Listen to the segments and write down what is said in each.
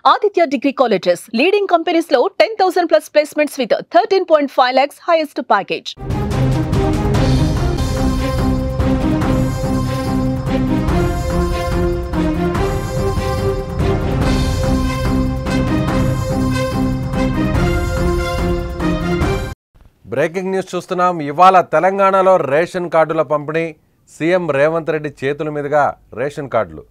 Aditya Degree Colleges, leading companies లో 10,000 plus placements with 13.5 lakhs highest package. Breaking news చూస్తున్నాం. ఇవాళ తెలంగాణలో ration కార్డుల పంపిణీ. సీఎం రేవంత్ రెడ్డి చేతుల మీదుగా రేషన్ కార్డులు.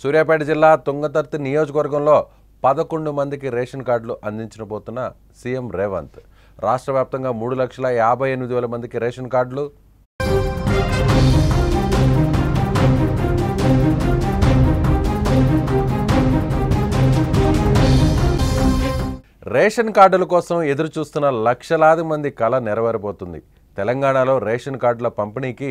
సూర్యాపేట జిల్లా తుంగతుర్తి నియోజకవర్గంలో 11 మందికి రేషన్ కార్డులు అందించబోతున్న సీఎం రేవంత్. రాష్ట్ర వ్యాప్తంగా 3,58,000 మందికి రేషన్ కార్డులు. రేషన్ కార్డుల కోసం ఎదురు చూస్తున్న లక్షలాది మంది కళ నెరవేరబోతుంది. తెలంగాణలో రేషన్ కార్డుల పంపిణీకి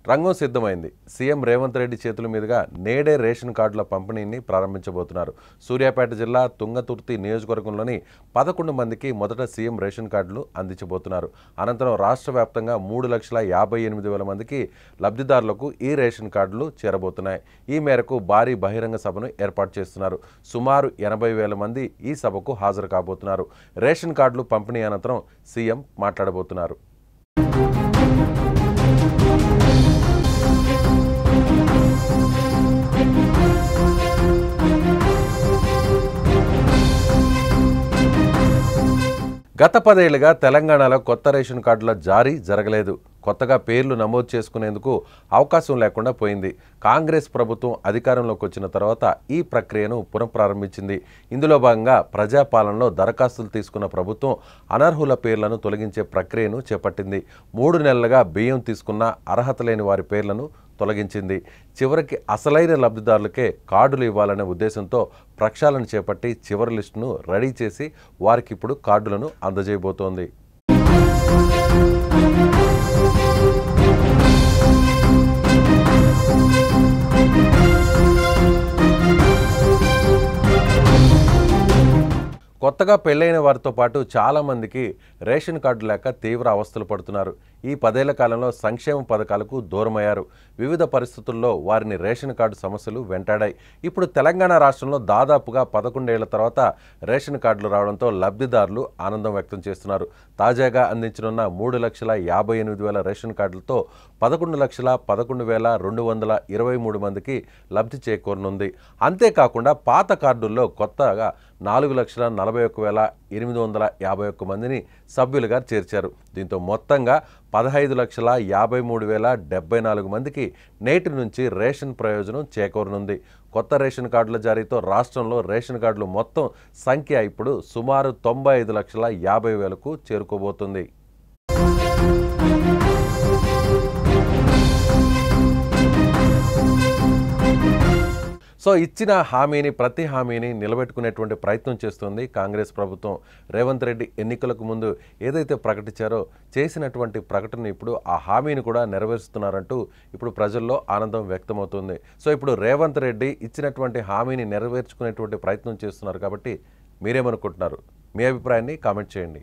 రంగం సిద్ధమైంది. సీఎం రేవంత్ రెడ్డి చేతుల మీదుగా నేడే రేషన్ కార్డుల పంపిణీని ప్రారంభించబోతున్నారు. సూర్యాపేట జిల్లా తుంగతుర్తి నియోజకవర్గంలోని 11 మందికి మొదట సీఎం రేషన్ కార్డులు అందించబోతున్నారు. అనంతరం రాష్ట్ర వ్యాప్తంగా 3,58,000 మందికి లబ్ధిదారులకు ఈ రేషన్ కార్డులు చేరబోతున్నాయి. ఈ మేరకు భారీ బహిరంగ సభను ఏర్పాటు చేస్తున్నారు. సుమారు 80,000 మంది ఈ సభకు హాజరు కాబోతున్నారు. రేషన్ కార్డులు పంపిణీ అనంతరం సీఎం మాట్లాడబోతున్నారు. గత 10 ఏళ్లుగా తెలంగాణలో కొత్త రేషన్ కార్డుల జారీ జరగలేదు. కొత్తగా పేర్లు నమోదు చేసుకునేందుకు అవకాశం లేకుండా పోయింది. కాంగ్రెస్ ప్రభుత్వం అధికారంలోకి వచ్చిన తర్వాత ఈ ప్రక్రియను పునఃప్రారంభించింది. ఇందులో భాగంగా ప్రజాపాలనలో దరఖాస్తులు తీసుకున్న ప్రభుత్వం అనర్హుల పేర్లను తొలగించే ప్రక్రియను చేపట్టింది. 3 నెలలుగా బియ్యం తీసుకున్న అర్హత లేని వారి పేర్లను తొలగించింది. చివరికి అసలైన లబ్ధిదారులకే కార్డులు ఇవ్వాలనే ఉద్దేశంతో ప్రక్షాళన చేపట్టి చివరి లిస్టును రెడీ చేసి వారికి ఇప్పుడు కార్డులను అందజేయబోతోంది. కొత్తగా పెళ్లైన వారితో పాటు చాలామందికి రేషన్ కార్డు లేక తీవ్ర అవస్థలు పడుతున్నారు. ఈ 10 ఏళ్ల కాలంలో సంక్షేమ పథకాలకు దూరమయ్యారు. వివిధ పరిస్థితుల్లో వారిని రేషన్ కార్డు సమస్యలు వెంటాడాయి. ఇప్పుడు తెలంగాణ రాష్ట్రంలో దాదాపుగా 11 ఏళ్ల తర్వాత రేషన్ కార్డులు రావడంతో లబ్ధిదారులు ఆనందం వ్యక్తం చేస్తున్నారు. తాజాగా అందించనున్న 3,58,000 రేషన్ కార్డులతో 11,11,223 మందికి లబ్ధి చేకూరనుంది. అంతేకాకుండా పాత కార్డుల్లో కొత్తగా 4,41,851 మందిని సభ్యులుగా చేర్చారు. దీంతో మొత్తంగా 15,53,074 మందికి నేటి నుంచి రేషన్ ప్రయోజనం చేకూరనుంది. కొత్త రేషన్ కార్డుల జారీతో రాష్ట్రంలో రేషన్ కార్డులు మొత్తం సంఖ్య ఇప్పుడు సుమారు 95,50,000కు చేరుకోబోతుంది. సో ఇచ్చిన హామీని ప్రతి హామీని నిలబెట్టుకునేటువంటి ప్రయత్నం చేస్తుంది కాంగ్రెస్ ప్రభుత్వం. రేవంత్ రెడ్డి ఎన్నికలకు ముందు ఏదైతే ప్రకటించారో చేసినటువంటి ప్రకటన ఇప్పుడు ఆ హామీని కూడా నెరవేరుస్తున్నారంటూ ఇప్పుడు ప్రజల్లో ఆనందం వ్యక్తమవుతుంది. సో ఇప్పుడు రేవంత్ రెడ్డి ఇచ్చినటువంటి హామీని నెరవేర్చుకునేటువంటి ప్రయత్నం చేస్తున్నారు. కాబట్టి మీరేమనుకుంటున్నారు? మీ అభిప్రాయాన్ని కామెంట్ చేయండి.